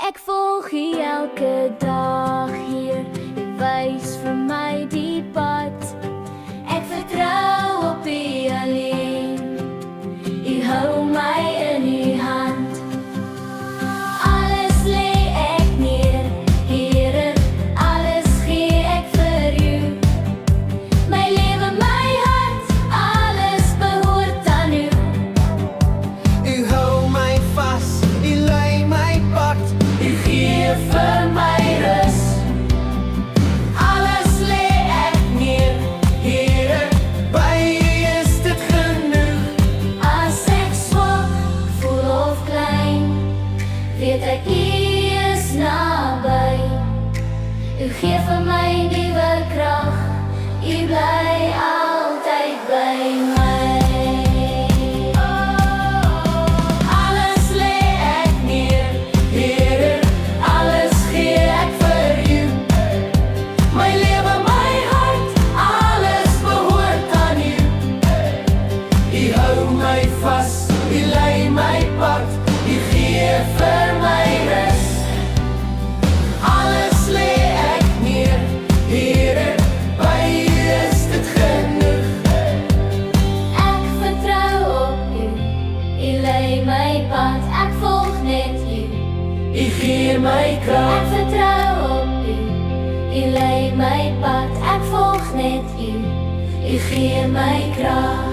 Ek volg U elke dag hier, U wys vir my die pad. Ek vertrou op U alleen, U hou my in U hand. Alles lê ek neer, Here, alles gee ek vir U. My lewe, my hart, alles behoort aan U. U hou my vas, U lei my pad, U gee vir my rus. alles lê ek neer, Here, by U is dit genoeg. As ek swak voel of klein, weet ek U is naby. U gee vir my nuwe krag, U bly altyd by my. Alles lê ek neer, Here, alles gee ek vir U. My lewe, my hart, alles behoort aan U. U hou my vas, U lei my pad, U gee vir my rus. Alles lê ek neer, Here, by U is dit genoeg. Ek vertrou op U, U lei my pad, ek volg net U. U gee my krag. Ek vertrou op U, U lei my pad, ek volg net U. U gee my krag.